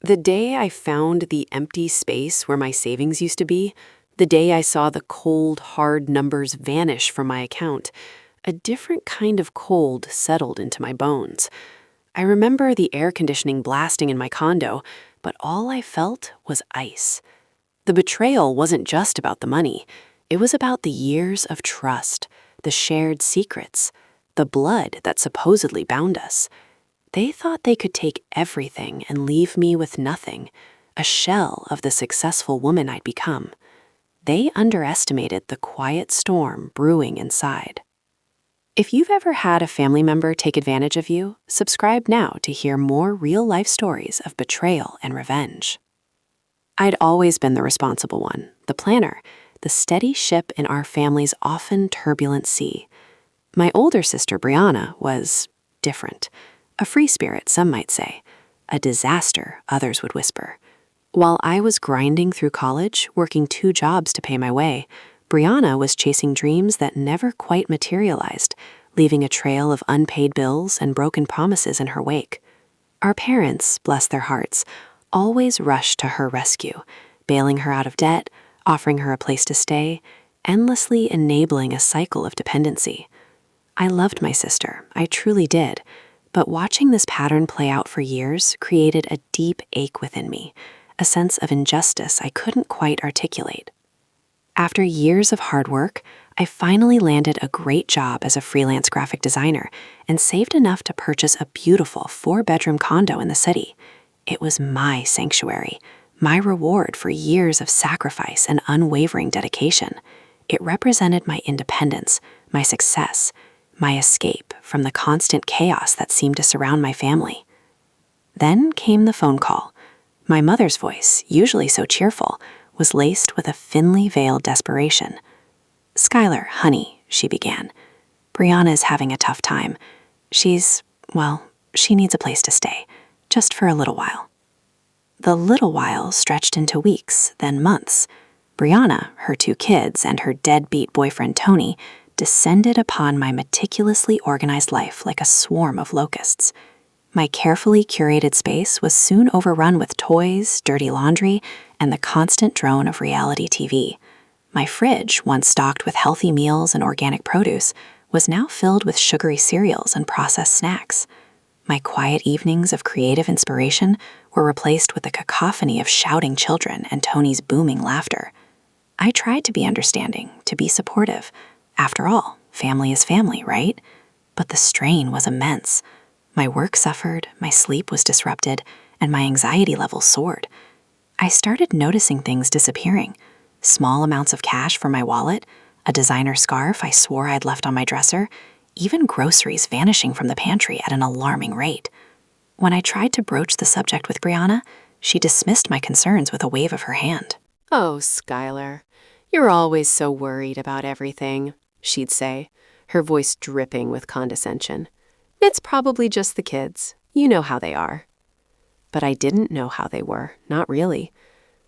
The day I found the empty space where my savings used to be, the day I saw the cold, hard numbers vanish from my account, a different kind of cold settled into my bones. I remember the air conditioning blasting in my condo, but all I felt was ice. The betrayal wasn't just about the money. It was about the years of trust, the shared secrets, the blood that supposedly bound us. They thought they could take everything and leave me with nothing, a shell of the successful woman I'd become. They underestimated the quiet storm brewing inside. If you've ever had a family member take advantage of you, subscribe now to hear more real-life stories of betrayal and revenge. I'd always been the responsible one, the planner, the steady ship in our family's often turbulent sea. My older sister, Brianna, was different. A free spirit, some might say. A disaster, others would whisper. While I was grinding through college, working 2 jobs to pay my way, Brianna was chasing dreams that never quite materialized, leaving a trail of unpaid bills and broken promises in her wake. Our parents, bless their hearts, always rushed to her rescue, bailing her out of debt, offering her a place to stay, endlessly enabling a cycle of dependency. I loved my sister, I truly did. But watching this pattern play out for years created a deep ache within me, a sense of injustice I couldn't quite articulate. After years of hard work, I finally landed a great job as a freelance graphic designer and saved enough to purchase a beautiful 4-bedroom condo in the city. It was my sanctuary, my reward for years of sacrifice and unwavering dedication. It represented my independence, my success, my escape from the constant chaos that seemed to surround my family. Then came the phone call. My mother's voice, usually so cheerful, was laced with a thinly veiled desperation. "Skylar, honey," she began. "Brianna is having a tough time. She needs a place to stay, just for a little while." The little while stretched into weeks, then months. Brianna, her 2 kids, and her deadbeat boyfriend Tony descended upon my meticulously organized life like a swarm of locusts. My carefully curated space was soon overrun with toys, dirty laundry, and the constant drone of reality TV. My fridge, once stocked with healthy meals and organic produce, was now filled with sugary cereals and processed snacks. My quiet evenings of creative inspiration were replaced with a cacophony of shouting children and Tony's booming laughter. I tried to be understanding, to be supportive. After all, family is family, right? But the strain was immense. My work suffered, my sleep was disrupted, and my anxiety levels soared. I started noticing things disappearing. Small amounts of cash from my wallet, a designer scarf I swore I'd left on my dresser, even groceries vanishing from the pantry at an alarming rate. When I tried to broach the subject with Brianna, she dismissed my concerns with a wave of her hand. "Oh, Skylar, you're always so worried about everything," she'd say, her voice dripping with condescension. "It's probably just the kids. You know how they are." But I didn't know how they were, not really.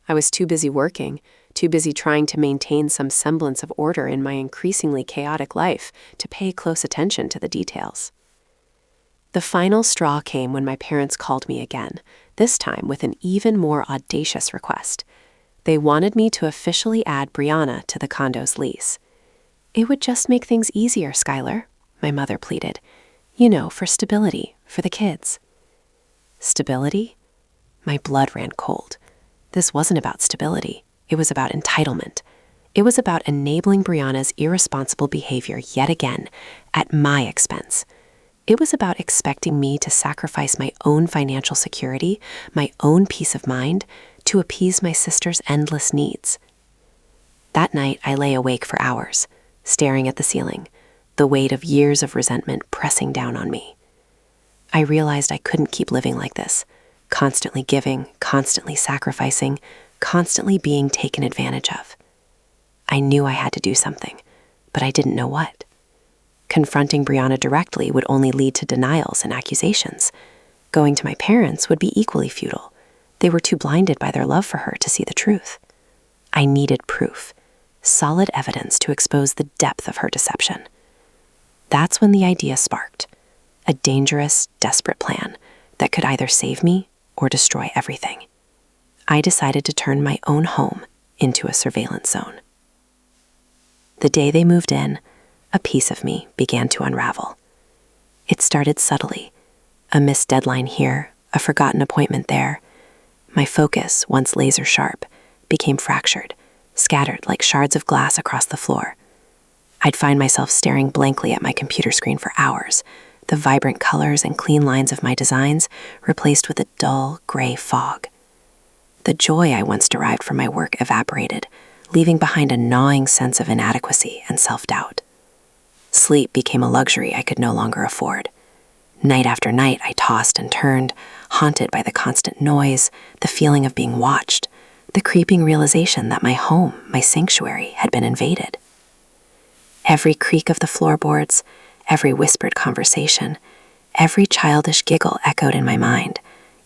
I was too busy working, too busy trying to maintain some semblance of order in my increasingly chaotic life to pay close attention to the details. The final straw came when my parents called me again, this time with an even more audacious request. They wanted me to officially add Brianna to the condo's lease. "It would just make things easier, Skylar," my mother pleaded. "You know, for stability, for the kids." Stability? My blood ran cold. This wasn't about stability. It was about entitlement. It was about enabling Brianna's irresponsible behavior yet again, at my expense. It was about expecting me to sacrifice my own financial security, my own peace of mind, to appease my sister's endless needs. That night, I lay awake for hours, staring at the ceiling, the weight of years of resentment pressing down on me. I realized I couldn't keep living like this, constantly giving, constantly sacrificing, constantly being taken advantage of. I knew I had to do something, but I didn't know what. Confronting Brianna directly would only lead to denials and accusations. Going to my parents would be equally futile. They were too blinded by their love for her to see the truth. I needed proof, solid evidence to expose the depth of her deception. That's when the idea sparked, a dangerous, desperate plan that could either save me or destroy everything. I decided to turn my own home into a surveillance zone. The day they moved in, a piece of me began to unravel. It started subtly. A missed deadline here, a forgotten appointment there. My focus, once laser sharp, became fractured, scattered like shards of glass across the floor. I'd find myself staring blankly at my computer screen for hours, the vibrant colors and clean lines of my designs replaced with a dull, gray fog. The joy I once derived from my work evaporated, leaving behind a gnawing sense of inadequacy and self-doubt. Sleep became a luxury I could no longer afford. Night after night, I tossed and turned, haunted by the constant noise, the feeling of being watched, the creeping realization that my home, my sanctuary, had been invaded. Every creak of the floorboards, every whispered conversation, every childish giggle echoed in my mind,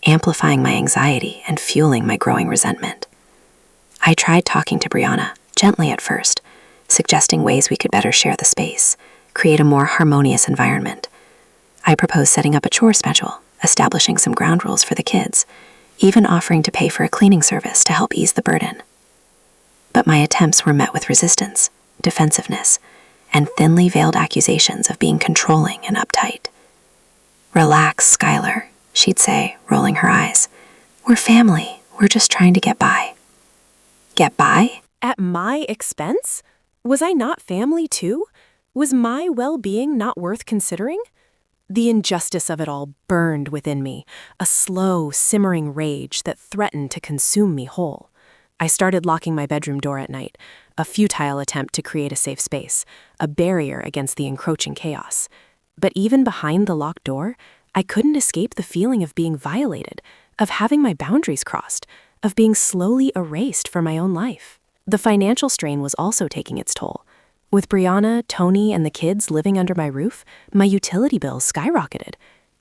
amplifying my anxiety and fueling my growing resentment. I tried talking to Brianna, gently at first, suggesting ways we could better share the space, create a more harmonious environment. I proposed setting up a chore schedule, establishing some ground rules for the kids, even offering to pay for a cleaning service to help ease the burden. But my attempts were met with resistance, defensiveness, and thinly veiled accusations of being controlling and uptight. "Relax, Skylar," she'd say, rolling her eyes. "We're family. We're just trying to get by." Get by? At my expense? Was I not family too? Was my well-being not worth considering? The injustice of it all burned within me, a slow, simmering rage that threatened to consume me whole. I started locking my bedroom door at night, a futile attempt to create a safe space, a barrier against the encroaching chaos. But even behind the locked door, I couldn't escape the feeling of being violated, of having my boundaries crossed, of being slowly erased from my own life. The financial strain was also taking its toll. With Brianna, Tony, and the kids living under my roof, my utility bills skyrocketed.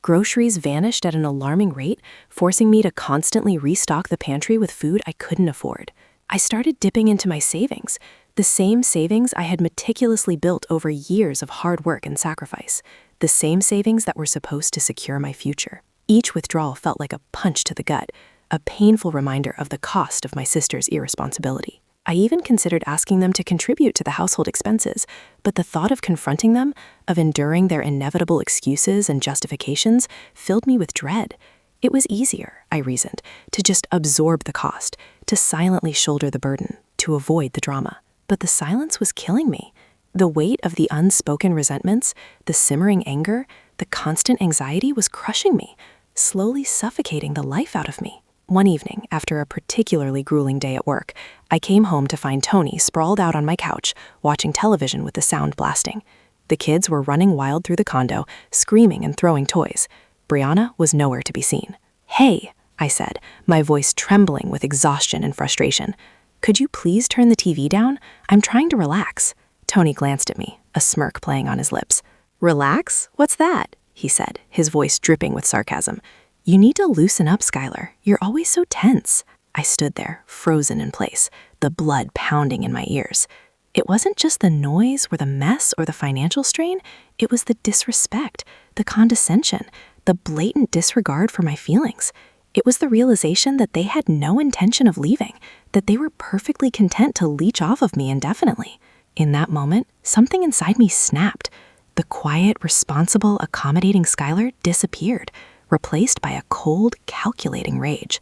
Groceries vanished at an alarming rate, forcing me to constantly restock the pantry with food I couldn't afford. I started dipping into my savings, the same savings I had meticulously built over years of hard work and sacrifice, the same savings that were supposed to secure my future. Each withdrawal felt like a punch to the gut, a painful reminder of the cost of my sister's irresponsibility. I even considered asking them to contribute to the household expenses, but the thought of confronting them, of enduring their inevitable excuses and justifications, filled me with dread. It was easier, I reasoned, to just absorb the cost, to silently shoulder the burden, to avoid the drama. But the silence was killing me. The weight of the unspoken resentments, the simmering anger, the constant anxiety was crushing me, slowly suffocating the life out of me. One evening, after a particularly grueling day at work, I came home to find Tony sprawled out on my couch, watching television with the sound blasting. The kids were running wild through the condo, screaming and throwing toys. Brianna was nowhere to be seen. "Hey," I said, my voice trembling with exhaustion and frustration. "Could you please turn the TV down? I'm trying to relax." Tony glanced at me, a smirk playing on his lips. "Relax? What's that?" he said, his voice dripping with sarcasm. "You need to loosen up, Skylar. You're always so tense." I stood there, frozen in place, the blood pounding in my ears. It wasn't just the noise or the mess or the financial strain, it was the disrespect, the condescension, the blatant disregard for my feelings. It was the realization that they had no intention of leaving, that they were perfectly content to leech off of me indefinitely. In that moment, something inside me snapped. The quiet, responsible, accommodating Skylar disappeared, replaced by a cold, calculating rage.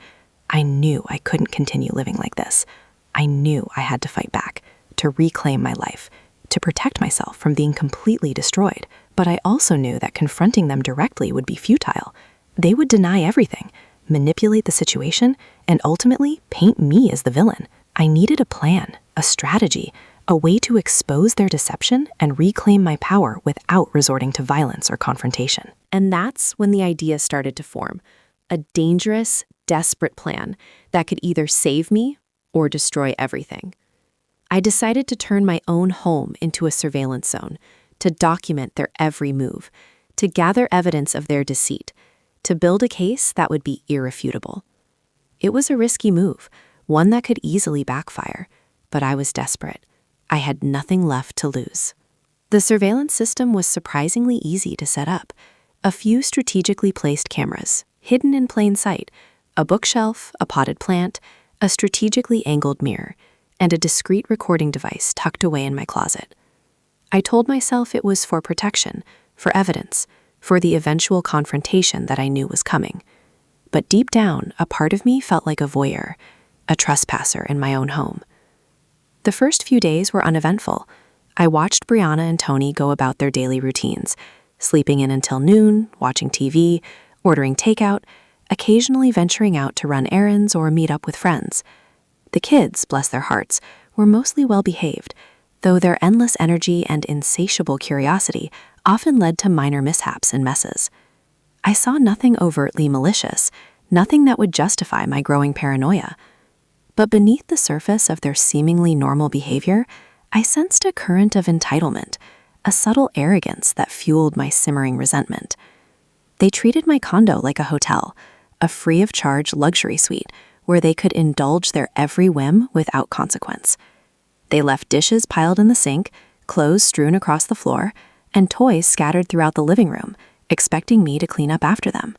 I knew I couldn't continue living like this. I knew I had to fight back, to reclaim my life, to protect myself from being completely destroyed. But I also knew that confronting them directly would be futile. They would deny everything, manipulate the situation, and ultimately paint me as the villain. I needed a plan, a strategy, a way to expose their deception and reclaim my power without resorting to violence or confrontation. And that's when the idea started to form, a dangerous, desperate plan that could either save me or destroy everything. I decided to turn my own home into a surveillance zone, to document their every move, to gather evidence of their deceit, to build a case that would be irrefutable. It was a risky move, one that could easily backfire, but I was desperate. I had nothing left to lose. The surveillance system was surprisingly easy to set up. A few strategically placed cameras, hidden in plain sight, A bookshelf, a potted plant, a strategically angled mirror, and a discreet recording device tucked away in my closet. I told myself it was for protection, for evidence, for the eventual confrontation that I knew was coming. But deep down, a part of me felt like a voyeur, a trespasser in my own home. The first few days were uneventful. I watched Brianna and Tony go about their daily routines, sleeping in until noon, watching TV, ordering takeout, occasionally venturing out to run errands or meet up with friends. The kids, bless their hearts, were mostly well-behaved, though their endless energy and insatiable curiosity often led to minor mishaps and messes. I saw nothing overtly malicious, nothing that would justify my growing paranoia. But beneath the surface of their seemingly normal behavior, I sensed a current of entitlement, a subtle arrogance that fueled my simmering resentment. They treated my condo like a hotel, a free-of-charge luxury suite where they could indulge their every whim without consequence. They left dishes piled in the sink, clothes strewn across the floor, and toys scattered throughout the living room, expecting me to clean up after them.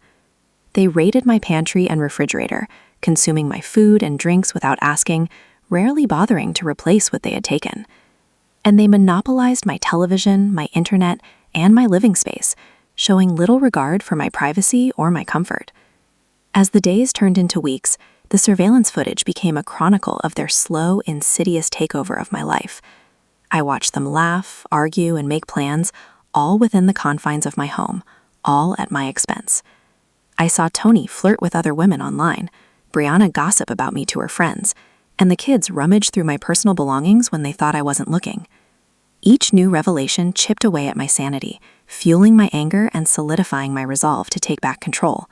They raided my pantry and refrigerator, consuming my food and drinks without asking, rarely bothering to replace what they had taken. And they monopolized my television, my internet, and my living space, showing little regard for my privacy or my comfort. As the days turned into weeks, the surveillance footage became a chronicle of their slow, insidious takeover of my life. I watched them laugh, argue, and make plans, all within the confines of my home, all at my expense. I saw Tony flirt with other women online, Brianna gossip about me to her friends, and the kids rummage through my personal belongings when they thought I wasn't looking. Each new revelation chipped away at my sanity, fueling my anger and solidifying my resolve to take back control.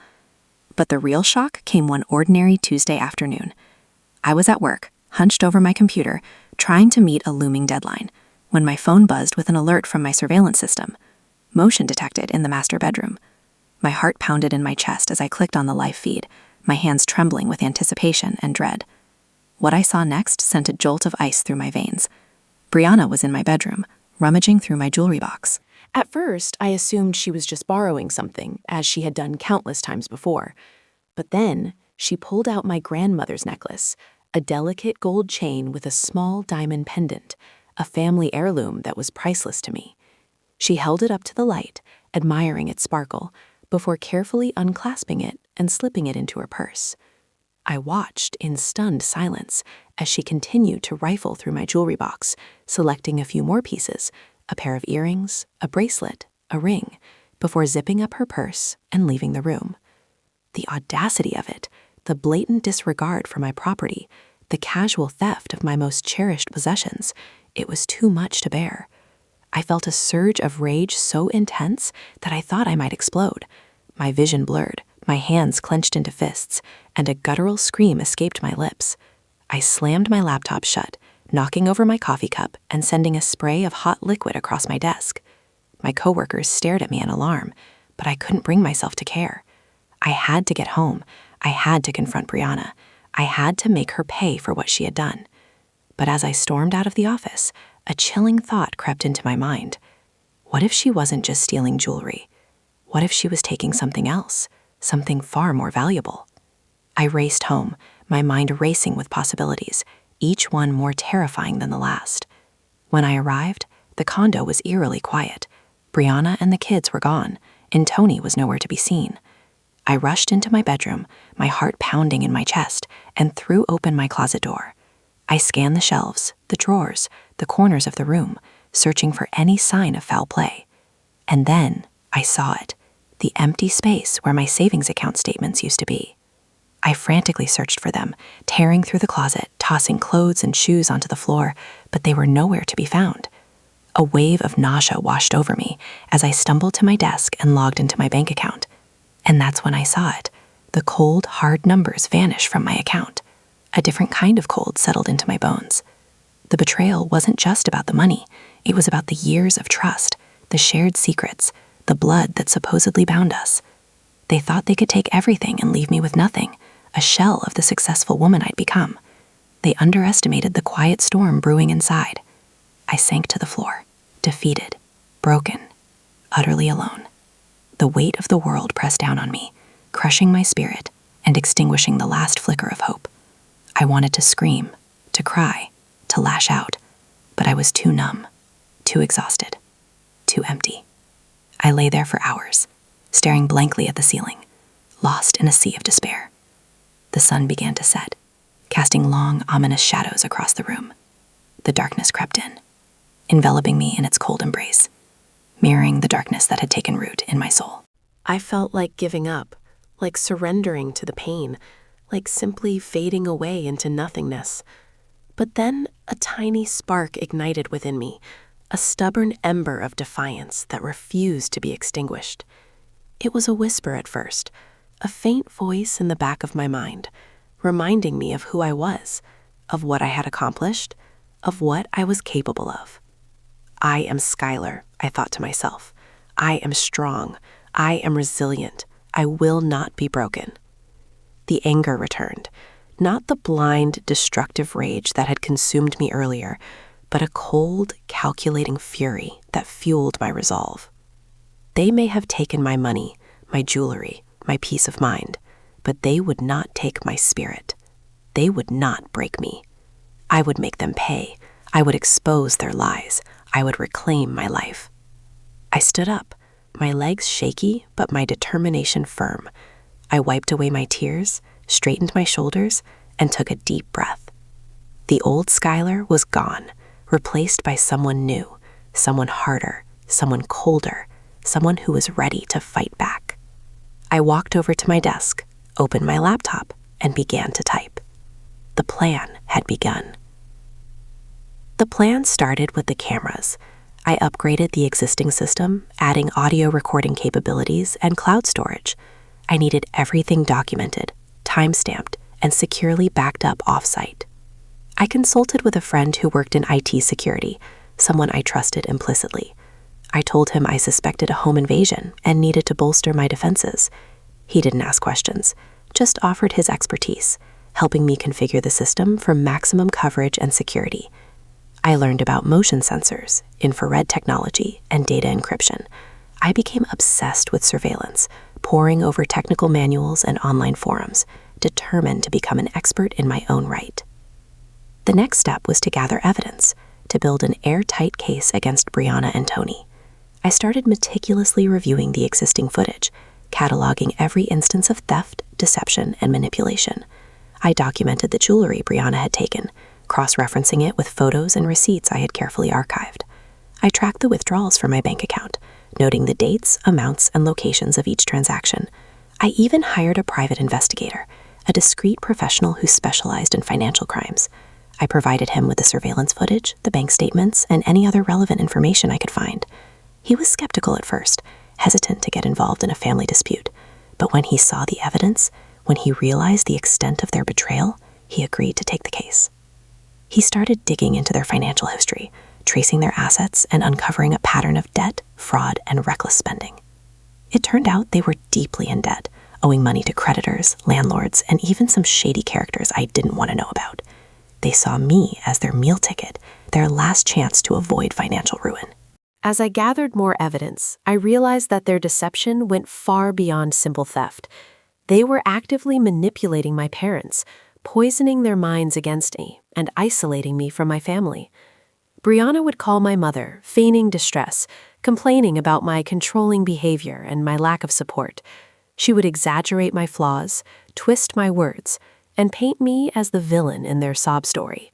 But the real shock came one ordinary Tuesday afternoon. I was at work, hunched over my computer, trying to meet a looming deadline, when my phone buzzed with an alert from my surveillance system. Motion detected in the master bedroom. My heart pounded in my chest as I clicked on the live feed, my hands trembling with anticipation and dread. What I saw next sent a jolt of ice through my veins. Brianna was in my bedroom, rummaging through my jewelry box. At first, I assumed she was just borrowing something, as she had done countless times before. But then, she pulled out my grandmother's necklace, a delicate gold chain with a small diamond pendant, a family heirloom that was priceless to me. She held it up to the light, admiring its sparkle, before carefully unclasping it and slipping it into her purse. I watched in stunned silence as she continued to rifle through my jewelry box, selecting a few more pieces, a pair of earrings, a bracelet, a ring, before zipping up her purse and leaving the room. The audacity of it, the blatant disregard for my property, the casual theft of my most cherished possessions, it was too much to bear. I felt a surge of rage so intense that I thought I might explode. My vision blurred, my hands clenched into fists, and a guttural scream escaped my lips. I slammed my laptop shut, knocking over my coffee cup and sending a spray of hot liquid across my desk. My coworkers stared at me in alarm, but I couldn't bring myself to care. I had to get home. I had to confront Brianna. I had to make her pay for what she had done. But as I stormed out of the office, a chilling thought crept into my mind. What if she wasn't just stealing jewelry? What if she was taking something else, something far more valuable? I raced home, my mind racing with possibilities, each one more terrifying than the last. When I arrived, the condo was eerily quiet. Brianna and the kids were gone, and Tony was nowhere to be seen. I rushed into my bedroom, my heart pounding in my chest, and threw open my closet door. I scanned the shelves, the drawers, the corners of the room, searching for any sign of foul play. And then I saw it, the empty space where my savings account statements used to be. I frantically searched for them, tearing through the closet, tossing clothes and shoes onto the floor, but they were nowhere to be found. A wave of nausea washed over me as I stumbled to my desk and logged into my bank account. And that's when I saw it. The cold, hard numbers vanish from my account. A different kind of cold settled into my bones. The betrayal wasn't just about the money. It was about the years of trust, the shared secrets, the blood that supposedly bound us. They thought they could take everything and leave me with nothing, a shell of the successful woman I'd become. They underestimated the quiet storm brewing inside. I sank to the floor, defeated, broken, utterly alone. The weight of the world pressed down on me, crushing my spirit, and extinguishing the last flicker of hope. I wanted to scream, to cry, to lash out, but I was too numb, too exhausted, too empty. I lay there for hours, staring blankly at the ceiling, lost in a sea of despair. The sun began to set, casting long, ominous shadows across the room. The darkness crept in, enveloping me in its cold embrace, mirroring the darkness that had taken root in my soul. I felt like giving up, like surrendering to the pain, like simply fading away into nothingness. But then a tiny spark ignited within me, a stubborn ember of defiance that refused to be extinguished. It was a whisper at first, a faint voice in the back of my mind, reminding me of who I was, of what I had accomplished, of what I was capable of. I am Skylar, I thought to myself. I am strong. I am resilient. I will not be broken. The anger returned, not the blind, destructive rage that had consumed me earlier, but a cold, calculating fury that fueled my resolve. They may have taken my money, my jewelry, my peace of mind, but they would not take my spirit. They would not break me. I would make them pay. I would expose their lies. I would reclaim my life. I stood up, my legs shaky, but my determination firm. I wiped away my tears, straightened my shoulders, and took a deep breath. The old Skylar was gone, replaced by someone new, someone harder, someone colder, someone who was ready to fight back. I walked over to my desk, opened my laptop, and began to type. The plan had begun. The plan started with the cameras. I upgraded the existing system, adding audio recording capabilities and cloud storage. I needed everything documented, time-stamped, and securely backed up off-site. I consulted with a friend who worked in IT security, someone I trusted implicitly. I told him I suspected a home invasion and needed to bolster my defenses. He didn't ask questions, just offered his expertise, helping me configure the system for maximum coverage and security. I learned about motion sensors, infrared technology, and data encryption. I became obsessed with surveillance, poring over technical manuals and online forums, determined to become an expert in my own right. The next step was to gather evidence, to build an airtight case against Brianna and Tony. I started meticulously reviewing the existing footage, cataloging every instance of theft, deception, and manipulation. I documented the jewelry Brianna had taken, cross-referencing it with photos and receipts I had carefully archived. I tracked the withdrawals from my bank account, noting the dates, amounts, and locations of each transaction. I even hired a private investigator, a discreet professional who specialized in financial crimes. I provided him with the surveillance footage, the bank statements, and any other relevant information I could find. He was skeptical at first, hesitant to get involved in a family dispute, but when he saw the evidence, when he realized the extent of their betrayal, he agreed to take the case. He started digging into their financial history, tracing their assets and uncovering a pattern of debt, fraud, and reckless spending. It turned out they were deeply in debt, owing money to creditors, landlords, and even some shady characters I didn't want to know about. They saw me as their meal ticket, their last chance to avoid financial ruin. As I gathered more evidence, I realized that their deception went far beyond simple theft. They were actively manipulating my parents, poisoning their minds against me and isolating me from my family. Brianna would call my mother, feigning distress, complaining about my controlling behavior and my lack of support. She would exaggerate my flaws, twist my words, and paint me as the villain in their sob story.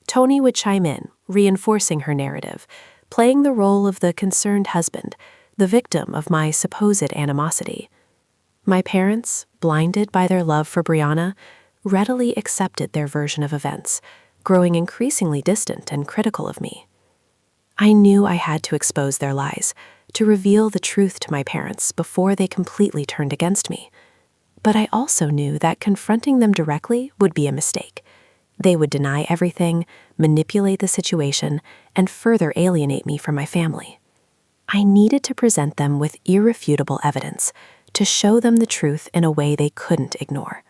Tony would chime in, reinforcing her narrative, playing the role of the concerned husband, the victim of my supposed animosity. My parents, blinded by their love for Brianna, readily accepted their version of events, growing increasingly distant and critical of me. I knew I had to expose their lies, to reveal the truth to my parents before they completely turned against me. But I also knew that confronting them directly would be a mistake. They would deny everything, manipulate the situation, and further alienate me from my family. I needed to present them with irrefutable evidence, to show them the truth in a way they couldn't ignore.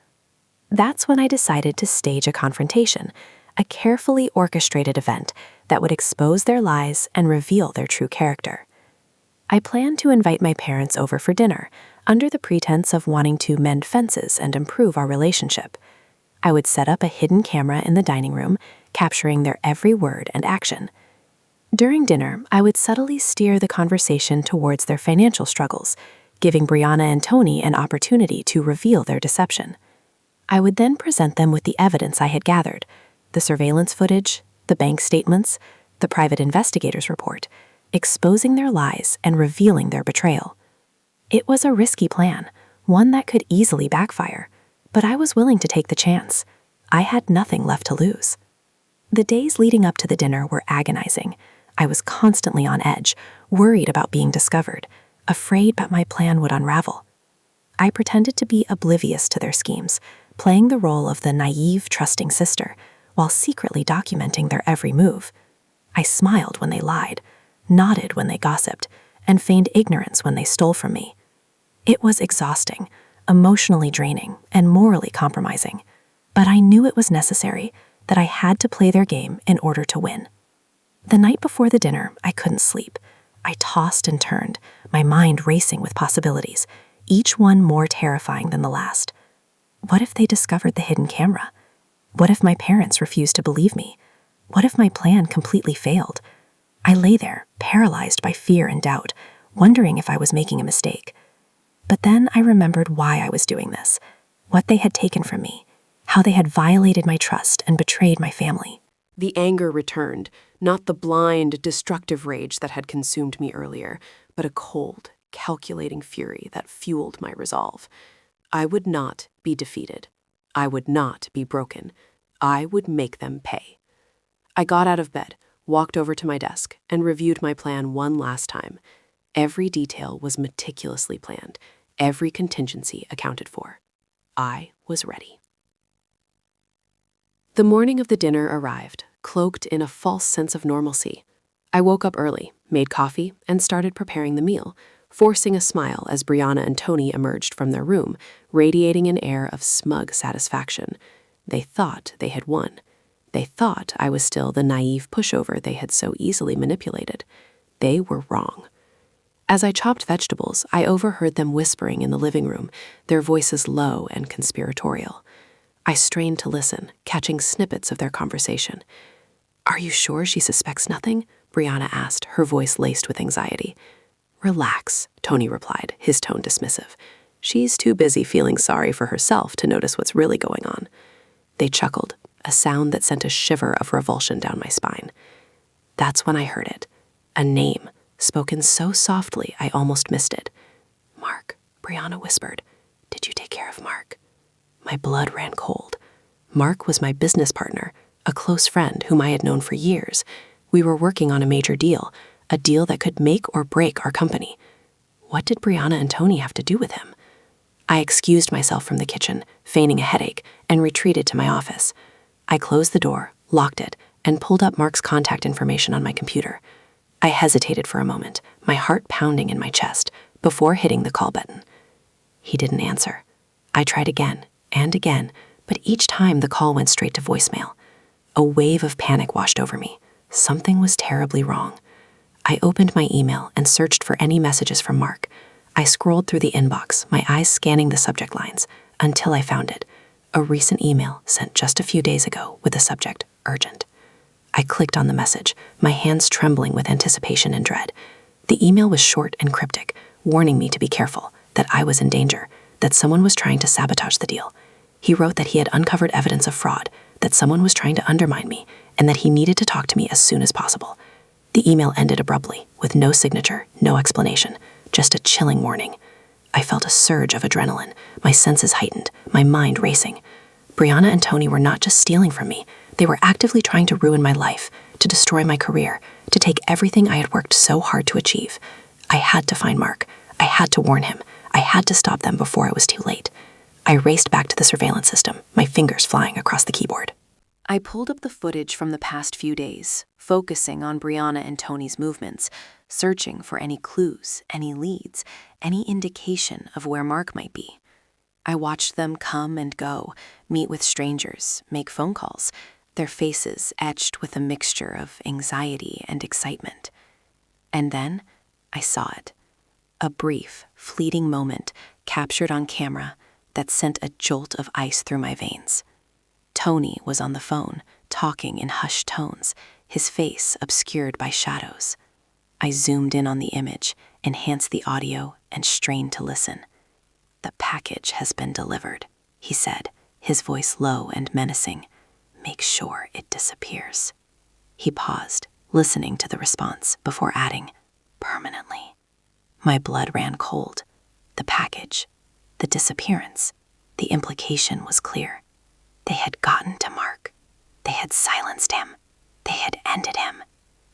That's when I decided to stage a confrontation, a carefully orchestrated event that would expose their lies and reveal their true character. I planned to invite my parents over for dinner, under the pretense of wanting to mend fences and improve our relationship. I would set up a hidden camera in the dining room, capturing their every word and action. During dinner, I would subtly steer the conversation towards their financial struggles, giving Brianna and Tony an opportunity to reveal their deception. I would then present them with the evidence I had gathered: the surveillance footage, the bank statements, the private investigator's report, exposing their lies and revealing their betrayal. It was a risky plan, one that could easily backfire, but I was willing to take the chance. I had nothing left to lose. The days leading up to the dinner were agonizing. I was constantly on edge, worried about being discovered, afraid that my plan would unravel. I pretended to be oblivious to their schemes, playing the role of the naive, trusting sister, while secretly documenting their every move. I smiled when they lied, nodded when they gossiped, and feigned ignorance when they stole from me. It was exhausting, emotionally draining, and morally compromising, but I knew it was necessary, that I had to play their game in order to win. The night before the dinner, I couldn't sleep. I tossed and turned, my mind racing with possibilities, each one more terrifying than the last. What if they discovered the hidden camera? What if my parents refused to believe me? What if my plan completely failed? I lay there, paralyzed by fear and doubt, wondering if I was making a mistake. But then I remembered why I was doing this, what they had taken from me, how they had violated my trust and betrayed my family. The anger returned, not the blind, destructive rage that had consumed me earlier, but a cold, calculating fury that fueled my resolve. I would not be defeated. I would not be broken. I would make them pay. I got out of bed, walked over to my desk, and reviewed my plan one last time. Every detail was meticulously planned, every contingency accounted for. I was ready. The morning of the dinner arrived, cloaked in a false sense of normalcy. I woke up early, made coffee, and started preparing the meal, forcing a smile as Brianna and Tony emerged from their room, radiating an air of smug satisfaction. They thought they had won. They thought I was still the naive pushover they had so easily manipulated. They were wrong. As I chopped vegetables, I overheard them whispering in the living room, their voices low and conspiratorial. I strained to listen, catching snippets of their conversation. "Are you sure she suspects nothing?" Brianna asked, her voice laced with anxiety. "Relax," Tony replied, his tone dismissive. "She's too busy feeling sorry for herself to notice what's really going on." They chuckled, a sound that sent a shiver of revulsion down my spine. That's when I heard it. A name, spoken so softly I almost missed it. "Mark," Brianna whispered. "Did you take care of Mark?" My blood ran cold. Mark was my business partner, a close friend whom I had known for years. We were working on a major deal, a deal that could make or break our company. What did Brianna and Tony have to do with him? I excused myself from the kitchen, feigning a headache, and retreated to my office. I closed the door, locked it, and pulled up Mark's contact information on my computer. I hesitated for a moment, my heart pounding in my chest, before hitting the call button. He didn't answer. I tried again and again, but each time the call went straight to voicemail. A wave of panic washed over me. Something was terribly wrong. I opened my email and searched for any messages from Mark. I scrolled through the inbox, my eyes scanning the subject lines, until I found it. A recent email sent just a few days ago with the subject, urgent. I clicked on the message, my hands trembling with anticipation and dread. The email was short and cryptic, warning me to be careful, that I was in danger, that someone was trying to sabotage the deal. He wrote that he had uncovered evidence of fraud, that someone was trying to undermine me, and that he needed to talk to me as soon as possible. The email ended abruptly, with no signature, no explanation, just a chilling warning. I felt a surge of adrenaline, my senses heightened, my mind racing. Brianna and Tony were not just stealing from me, they were actively trying to ruin my life, to destroy my career, to take everything I had worked so hard to achieve. I had to find Mark. I had to warn him. I had to stop them before it was too late. I raced back to the surveillance system, my fingers flying across the keyboard. I pulled up the footage from the past few days, focusing on Brianna and Tony's movements, searching for any clues, any leads, any indication of where Mark might be. I watched them come and go, meet with strangers, make phone calls, their faces etched with a mixture of anxiety and excitement. And then I saw it. A brief, fleeting moment captured on camera that sent a jolt of ice through my veins. Tony was on the phone, talking in hushed tones, his face obscured by shadows. I zoomed in on the image, enhanced the audio, and strained to listen. "The package has been delivered," he said, his voice low and menacing. "Make sure it disappears." He paused, listening to the response, before adding, "Permanently." My blood ran cold. The package, the disappearance, the implication was clear. They had gotten to Mark. They had silenced him. They had ended him.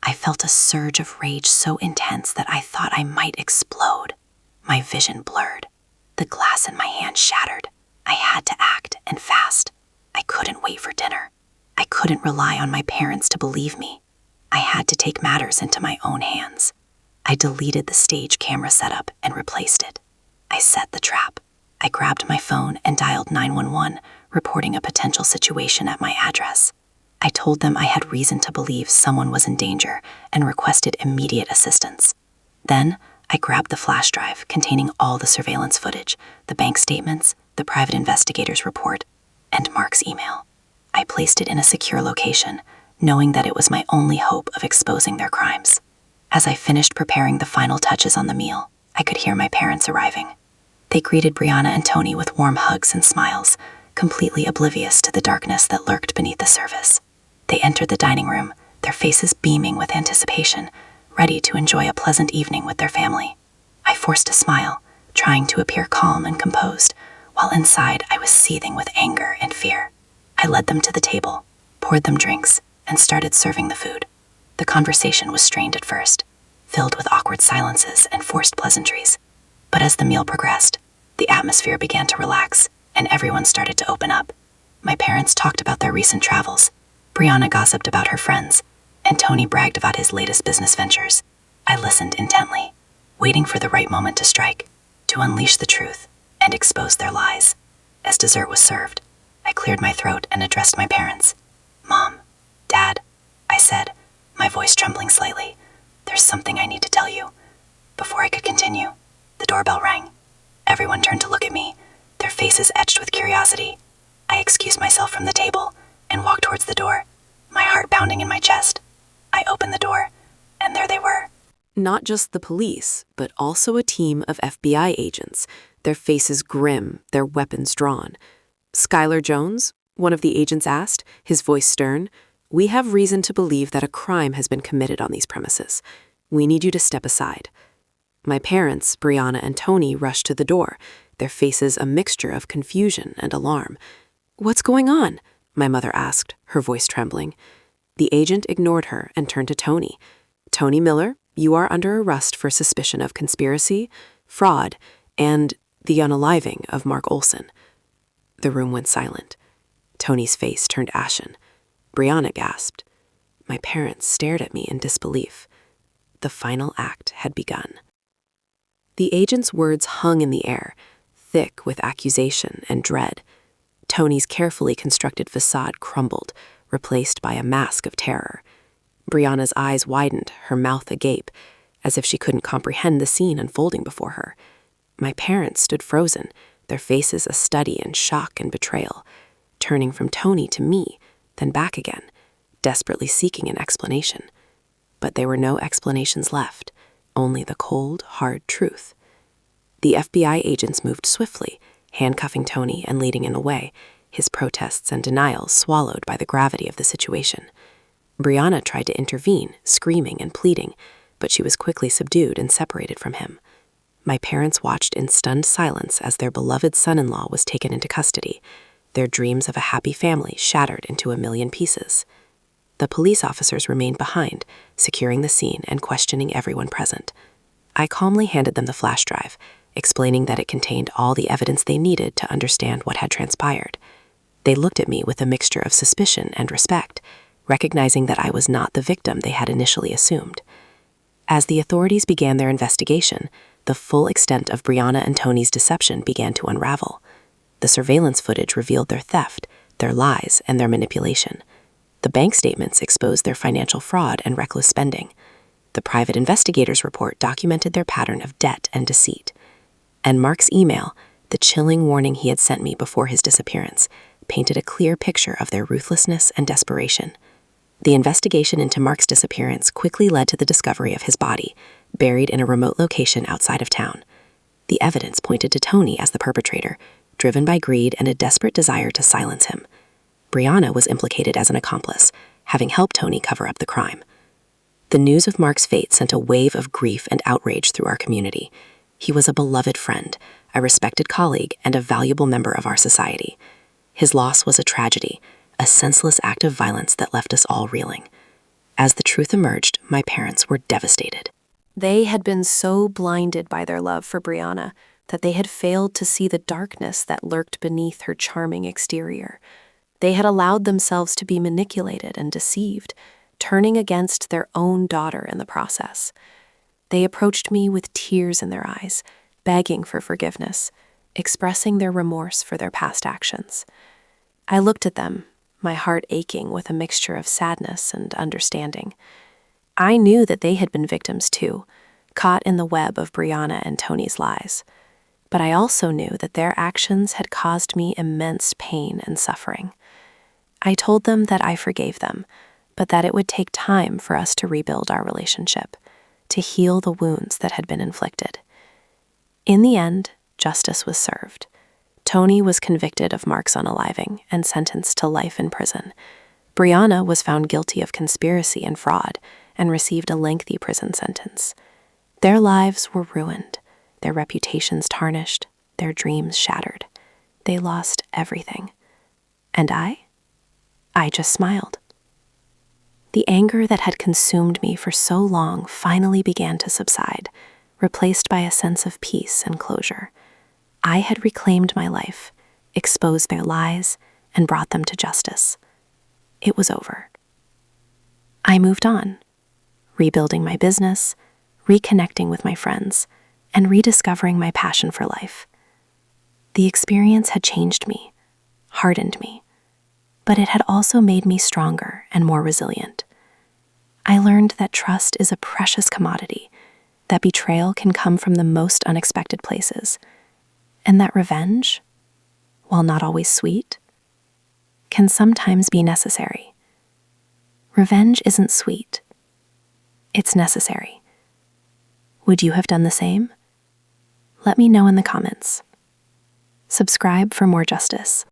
I felt a surge of rage so intense that I thought I might explode. My vision blurred. The glass in my hand shattered. I had to act, and fast. I couldn't wait for dinner. I couldn't rely on my parents to believe me. I had to take matters into my own hands. I deleted the stage camera setup and replaced it. I set the trap. I grabbed my phone and dialed 911, reporting a potential situation at my address. I told them I had reason to believe someone was in danger and requested immediate assistance. Then, I grabbed the flash drive containing all the surveillance footage, the bank statements, the private investigator's report, and Mark's email. I placed it in a secure location, knowing that it was my only hope of exposing their crimes. As I finished preparing the final touches on the meal, I could hear my parents arriving. They greeted Brianna and Tony with warm hugs and smiles, completely oblivious to the darkness that lurked beneath the surface. They entered the dining room, their faces beaming with anticipation, ready to enjoy a pleasant evening with their family. I forced a smile, trying to appear calm and composed, while inside I was seething with anger and fear. I led them to the table, poured them drinks, and started serving the food. The conversation was strained at first, filled with awkward silences and forced pleasantries. But as the meal progressed, the atmosphere began to relax, and everyone started to open up. My parents talked about their recent travels. Brianna gossiped about her friends, and Tony bragged about his latest business ventures. I listened intently, waiting for the right moment to strike, to unleash the truth and expose their lies. As dessert was served, I cleared my throat and addressed my parents. "Mom, Dad," I said, my voice trembling slightly, "there's something I need to tell you." Before I could continue, the doorbell rang. Everyone turned to look at me, their faces etched with curiosity. I excused myself from the table and walked towards the door, my heart pounding in my chest. I opened the door, and there they were. Not just the police, but also a team of FBI agents, their faces grim, their weapons drawn. "Skylar Jones?" one of the agents asked, his voice stern. "We have reason to believe that a crime has been committed on these premises. We need you to step aside." My parents, Brianna and Tony, rushed to the door, their faces a mixture of confusion and alarm. "What's going on?" my mother asked, her voice trembling. The agent ignored her and turned to Tony. "Tony Miller, you are under arrest for suspicion of conspiracy, fraud, and the unaliving of Mark Olson." The room went silent. Tony's face turned ashen. Brianna gasped. My parents stared at me in disbelief. The final act had begun. The agent's words hung in the air, thick with accusation and dread. Tony's carefully constructed facade crumbled, replaced by a mask of terror. Brianna's eyes widened, her mouth agape, as if she couldn't comprehend the scene unfolding before her. My parents stood frozen, their faces a study in shock and betrayal, turning from Tony to me, then back again, desperately seeking an explanation. But there were no explanations left, only the cold, hard truth. The FBI agents moved swiftly, handcuffing Tony and leading him away, his protests and denials swallowed by the gravity of the situation. Brianna tried to intervene, screaming and pleading, but she was quickly subdued and separated from him. My parents watched in stunned silence as their beloved son-in-law was taken into custody, their dreams of a happy family shattered into a million pieces. The police officers remained behind, securing the scene and questioning everyone present. I calmly handed them the flash drive, explaining that it contained all the evidence they needed to understand what had transpired. They looked at me with a mixture of suspicion and respect, recognizing that I was not the victim they had initially assumed. As the authorities began their investigation, the full extent of Brianna and Tony's deception began to unravel. The surveillance footage revealed their theft, their lies, and their manipulation. The bank statements exposed their financial fraud and reckless spending. The private investigator's report documented their pattern of debt and deceit. And Mark's email, the chilling warning he had sent me before his disappearance, painted a clear picture of their ruthlessness and desperation. The investigation into Mark's disappearance quickly led to the discovery of his body, buried in a remote location outside of town. The evidence pointed to Tony as the perpetrator, driven by greed and a desperate desire to silence him. Brianna was implicated as an accomplice, having helped Tony cover up the crime. The news of Mark's fate sent a wave of grief and outrage through our community. He was a beloved friend, a respected colleague, and a valuable member of our society. His loss was a tragedy, a senseless act of violence that left us all reeling. As the truth emerged, my parents were devastated. They had been so blinded by their love for Brianna that they had failed to see the darkness that lurked beneath her charming exterior. They had allowed themselves to be manipulated and deceived, turning against their own daughter in the process. They approached me with tears in their eyes, begging for forgiveness, expressing their remorse for their past actions. I looked at them, my heart aching with a mixture of sadness and understanding. I knew that they had been victims too, caught in the web of Brianna and Tony's lies. But I also knew that their actions had caused me immense pain and suffering. I told them that I forgave them, but that it would take time for us to rebuild our relationship, to heal the wounds that had been inflicted. In the end, justice was served. Tony was convicted of Mark's unaliving and sentenced to life in prison. Brianna was found guilty of conspiracy and fraud and received a lengthy prison sentence. Their lives were ruined, their reputations tarnished, their dreams shattered. They lost everything. And I just smiled. The anger that had consumed me for so long finally began to subside, replaced by a sense of peace and closure. I had reclaimed my life, exposed their lies, and brought them to justice. It was over. I moved on, rebuilding my business, reconnecting with my friends, and rediscovering my passion for life. The experience had changed me, hardened me, but it had also made me stronger and more resilient. I learned that trust is a precious commodity, that betrayal can come from the most unexpected places, and that revenge, while not always sweet, can sometimes be necessary. Revenge isn't sweet. It's necessary. Would you have done the same? Let me know in the comments. Subscribe for more justice.